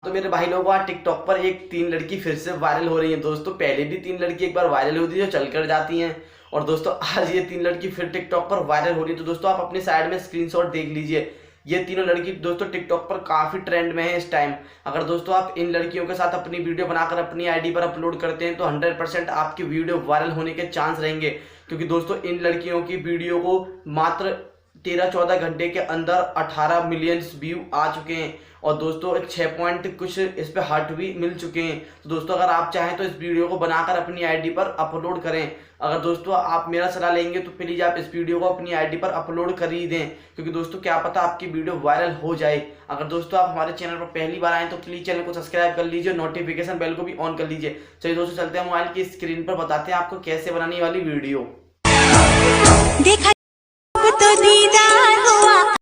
तो मेरे भाई लोगों आज टिकटॉक पर एक तीन लड़की फिर से वायरल हो रही है दोस्तों। पहले भी तीन लड़की एक बार वायरल हुई थी जो चल कर जाती हैं, और दोस्तों आज ये तीन लड़की फिर टिकटॉक पर वायरल हो रही है। तो दोस्तों आप अपनी साइड में स्क्रीनशॉट देख लीजिए। ये तीनों लड़की दोस्तों टिकटॉक पर काफी ट्रेंड में है इस टाइम। अगर दोस्तों आप इन लड़कियों के साथ अपनी वीडियो बनाकर अपनी आईडी पर अपलोड करते हैं तो 100% आपकी वीडियो वायरल होने के चांस रहेंगे, क्योंकि दोस्तों इन लड़कियों की वीडियो को मात्र 13-14 घंटे के अंदर 18 मिलियन व्यू आ चुके हैं, और दोस्तों 6 पॉइंट कुछ इस पे हार्ट भी मिल चुके हैं। तो दोस्तों अगर आप चाहें तो इस वीडियो को बनाकर अपनी आईडी पर अपलोड करें। अगर दोस्तों आप मेरा सलाह लेंगे तो प्लीज आप इस वीडियो को अपनी आईडी पर अपलोड कर ही दें, क्योंकि दोस्तों क्या पता आपकी वीडियो वायरल हो जाए। अगर दोस्तों आप हमारे चैनल पर पहली बार आए तो प्लीज चैनल को सब्सक्राइब कर लीजिए, नोटिफिकेशन बेल को भी ऑन कर लीजिए। चलिए दोस्तों चलते हैं मोबाइल की स्क्रीन पर, बताते हैं आपको कैसे बनाने वाली वीडियो। देखा तो दीदार हुआ।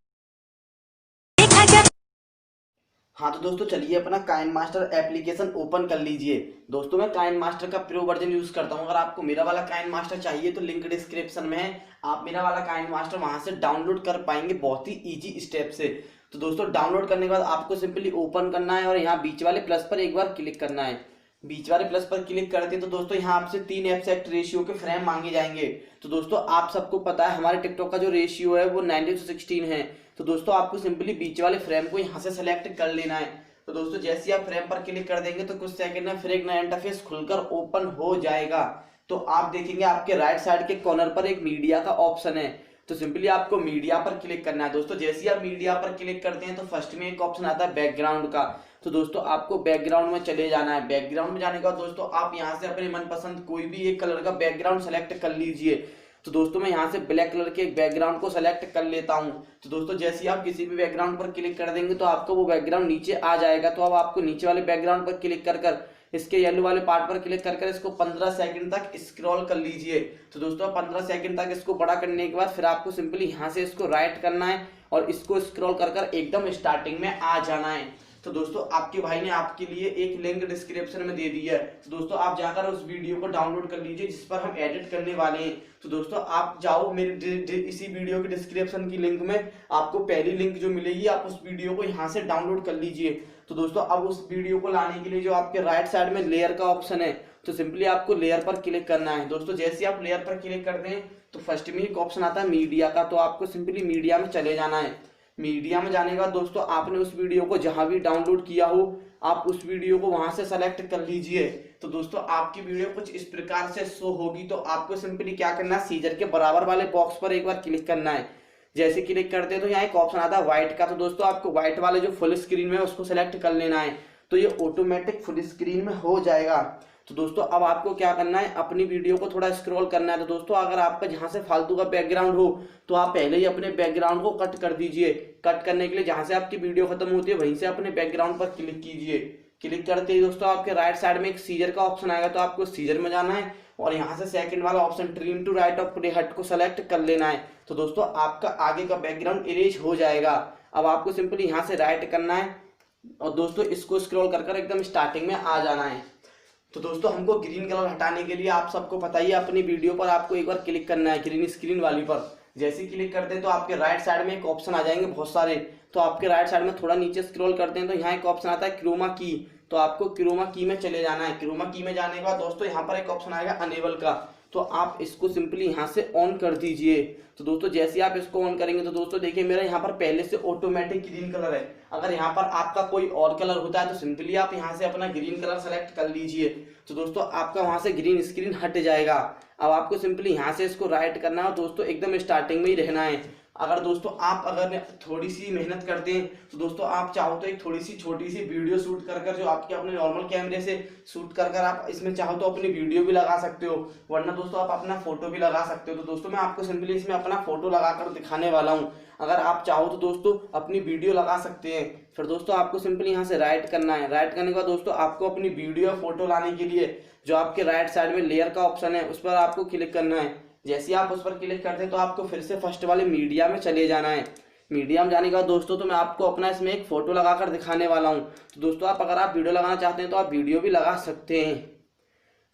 हाँ तो दोस्तों चलिए अपना काइनमास्टर एप्लीकेशन ओपन कर लीजिए। दोस्तों मैं काइनमास्टर का प्रो वर्जन यूज करता हूँ। अगर आपको मेरा वाला काइनमास्टर चाहिए तो लिंक डिस्क्रिप्शन में है, आप मेरा वाला काइनमास्टर वहां से डाउनलोड कर पाएंगे बहुत ही इजी स्टेप से। तो दोस्तों डाउनलोड करने के बाद आपको सिंपली ओपन करना है और यहाँ बीच वाले प्लस पर एक बार क्लिक करना है। बीच वाले प्लस पर क्लिक करते हैं तो दोस्तों यहाँ आपसे 3 एस्पेक्ट रेशियो के फ्रेम मांगे जाएंगे। तो दोस्तों आप सबको पता है हमारे टिकटॉक का जो रेशियो है वो 90:16 है। तो दोस्तों आपको सिंपली बीच वाले फ्रेम को यहाँ से सेलेक्ट कर लेना है। तो दोस्तों जैसे आप फ्रेम पर क्लिक कर देंगे तो कुछ सेकंड में फिर एक नया इंटरफेस खुलकर ओपन हो जाएगा। तो आप देखेंगे आपके राइट साइड के कॉर्नर पर एक मीडिया का ऑप्शन है। तो सिंपली आपको मीडिया पर क्लिक करना है। दोस्तों जैसे ही आप मीडिया पर क्लिक करते हैं तो फर्स्ट में एक ऑप्शन आता है बैकग्राउंड का। तो दोस्तों आपको बैकग्राउंड में चले जाना है। बैकग्राउंड में जाने के बाद दोस्तों आप यहाँ से अपने मनपसंद कोई भी एक कलर का बैकग्राउंड सेलेक्ट कर लीजिए। तो दोस्तों मैं यहाँ से ब्लैक कलर के एक बैकग्राउंड को सेलेक्ट कर लेता हूँ। तो दोस्तों जैसे ही आप किसी भी बैकग्राउंड पर क्लिक कर देंगे तो आपको वो बैकग्राउंड नीचे आ जाएगा। तो अब आपको नीचे वाले बैकग्राउंड पर क्लिक कर इसके येलो वाले पार्ट पर क्लिक कर इसको 15 सेकंड तक स्क्रॉल कर लीजिए। तो दोस्तों 15 सेकंड तक इसको बड़ा करने के बाद फिर आपको सिंपली यहाँ से इसको राइट करना है और इसको स्क्रॉल कर एकदम स्टार्टिंग में आ जाना है। तो दोस्तों आपके भाई ने आपके लिए एक लिंक डिस्क्रिप्शन में दे दी है। तो दोस्तों आप जाकर उस वीडियो को डाउनलोड कर लीजिए जिस पर हम एडिट करने वाले हैं। तो दोस्तों आप जाओ मेरे इसी वीडियो के डिस्क्रिप्शन की लिंक में आपको पहली लिंक जो मिलेगी आप उस वीडियो को यहाँ से डाउनलोड कर लीजिए। तो दोस्तों अब उस वीडियो को लाने के लिए जो आपके राइट साइड में लेयर का ऑप्शन है, तो सिंपली आपको लेयर पर क्लिक करना है। दोस्तों जैसे आप लेयर पर क्लिक करते हैं तो फर्स्ट में एक ऑप्शन आता है मीडिया का। तो आपको सिंपली मीडिया में चले जाना है। मीडिया में जाने के बाद दोस्तों आपने उस वीडियो को जहां भी डाउनलोड किया हो आप उस वीडियो को वहां से सेलेक्ट कर लीजिए। तो दोस्तों आपकी वीडियो कुछ इस प्रकार से शो होगी। तो आपको सिंपली क्या करना है, सीजर के बराबर वाले बॉक्स पर एक बार क्लिक करना है। जैसे क्लिक करते हैं तो यहाँ एक ऑप्शन आता है व्हाइट का। तो दोस्तों आपको व्हाइट वाले जो फुल स्क्रीन में है उसको सेलेक्ट कर लेना है। तो ये ऑटोमेटिक फुल स्क्रीन में हो जाएगा। तो दोस्तों अब आपको क्या करना है, अपनी वीडियो को थोड़ा स्क्रॉल करना है। तो दोस्तों अगर आपका जहां से फालतू का बैकग्राउंड हो तो आप पहले ही अपने बैकग्राउंड को कट कर दीजिए। कट करने के लिए जहां से आपकी वीडियो खत्म होती है वहीं से अपने बैकग्राउंड पर क्लिक कीजिए। क्लिक करते ही दोस्तों आपके राइट साइड में एक सीजर का ऑप्शन आएगा। तो आपको सीजर में जाना है और यहाँ से सेकंड वाला option trim to right of playhead को सेलेक्ट कर लेना है। तो दोस्तों आपका आगे का बैकग्राउंड इरेज हो जाएगा। अब आपको सिंपली यहाँ से राइट करना है और दोस्तों इसको स्क्रॉल कर एकदम स्टार्टिंग में आ जाना है। तो दोस्तों हमको ग्रीन कलर हटाने के लिए आप सबको पता ही है अपनी वीडियो पर आपको एक बार क्लिक करना है ग्रीन स्क्रीन वाली पर। जैसे क्लिक करते हैं तो आपके राइट साइड में एक ऑप्शन आ जाएंगे बहुत सारे। तो आपके राइट साइड में थोड़ा नीचे स्क्रॉल करते हैं तो यहाँ एक ऑप्शन आता है क्रोमा की। तो आपको क्रोमा की में चले जाना है। क्रोमा की में जाने के बाद दोस्तों यहाँ पर एक ऑप्शन आएगा अनेबल का। तो आप इसको सिंपली यहाँ से ऑन कर दीजिए। तो दोस्तों जैसे आप इसको ऑन करेंगे तो दोस्तों देखिए मेरा यहाँ पर पहले से ऑटोमेटिक ग्रीन कलर है। अगर यहाँ पर आपका कोई और कलर होता है तो सिंपली आप यहाँ से अपना ग्रीन कलर सेलेक्ट कर लीजिए। तो दोस्तों आपका वहां से ग्रीन स्क्रीन हट जाएगा। अब आपको सिंपली यहाँ से इसको राइट करना है और दोस्तों एकदम स्टार्टिंग में ही रहना है। अगर दोस्तों आप अगर थोड़ी सी मेहनत करते हैं तो दोस्तों आप चाहो तो एक थोड़ी सी छोटी सी वीडियो शूट कर जो आपके अपने नॉर्मल कैमरे से शूट कर आप इसमें चाहो तो अपनी वीडियो भी लगा सकते हो, वरना दोस्तों आप अपना फोटो भी लगा सकते हो। तो दोस्तों मैं आपको सिंपली इसमें अपना फोटो लगाकर दिखाने वाला हूँ। अगर आप चाहो तो दोस्तों अपनी वीडियो लगा सकते हैं। फिर दोस्तों आपको सिंपली यहाँ से राइट करना है। राइट करने के बाद दोस्तों आपको अपनी वीडियो या फोटो लाने के लिए जो आपके राइट साइड में लेयर का ऑप्शन है उस पर आपको क्लिक करना है। जैसे आप उस पर क्लिक करते हैं तो आपको फिर से फर्स्ट वाले मीडिया में चले जाना है। मीडिया में जाने के बाद दोस्तों तो मैं आपको अपना इसमें एक फोटो लगाकर दिखाने वाला हूँ। तो दोस्तों आप अगर आप वीडियो लगाना चाहते हैं तो आप वीडियो भी लगा सकते हैं।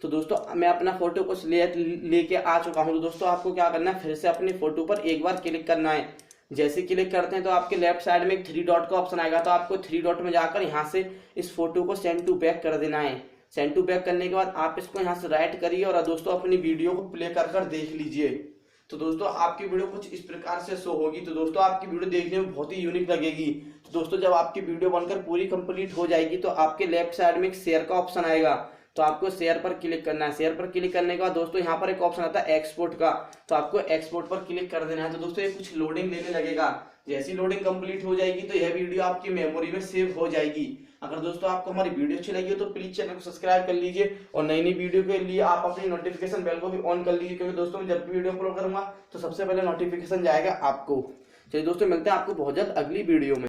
तो दोस्तों मैं अपना फोटो कुछ लेके आ चुका हूँ। तो दोस्तों आपको क्या करना है, फिर से अपनी फोटो पर एक बार क्लिक करना है। जैसे क्लिक करते हैं तो आपके लेफ्ट साइड में एक थ्री डॉट का ऑप्शन आएगा, तो आपको थ्री डॉट में जाकर यहाँ से इस फोटो को सेंड टू बैक कर देना है। सेंड टू बैक करने के बाद आप इसको यहाँ से राइट करिए और दोस्तों अपनी वीडियो को प्ले कर देख लीजिए। तो दोस्तों आपकी वीडियो कुछ इस प्रकार से शो होगी। तो दोस्तों आपकी वीडियो देखने में बहुत ही यूनिक लगेगी। तो दोस्तों जब आपकी वीडियो बनकर पूरी कंप्लीट हो जाएगी तो आपके लेफ्ट साइड में एक शेयर का ऑप्शन आएगा, तो आपको शेयर पर क्लिक करना है। शेयर पर क्लिक करने के बाद दोस्तों यहाँ पर एक ऑप्शन आता है एक्सपोर्ट का, तो आपको एक्सपोर्ट पर क्लिक कर देना है। तो दोस्तों ये कुछ लोडिंग लेने लगेगा। जैसी लोडिंग कंप्लीट हो जाएगी तो यह वीडियो आपकी मेमोरी में सेव हो जाएगी। अगर दोस्तों आपको हमारी वीडियो अच्छी लगी हो तो प्लीज चैनल को सब्सक्राइब कर लीजिए और नई नई वीडियो के लिए आप अपनी नोटिफिकेशन बेल को भी ऑन कर लीजिए, क्योंकि दोस्तों मैं जब भी वीडियो अपलोड करूंगा तो सबसे पहले नोटिफिकेशन जाएगा आपको। चलिए दोस्तों मिलते हैं आपको बहुत जल्द अगली वीडियो में।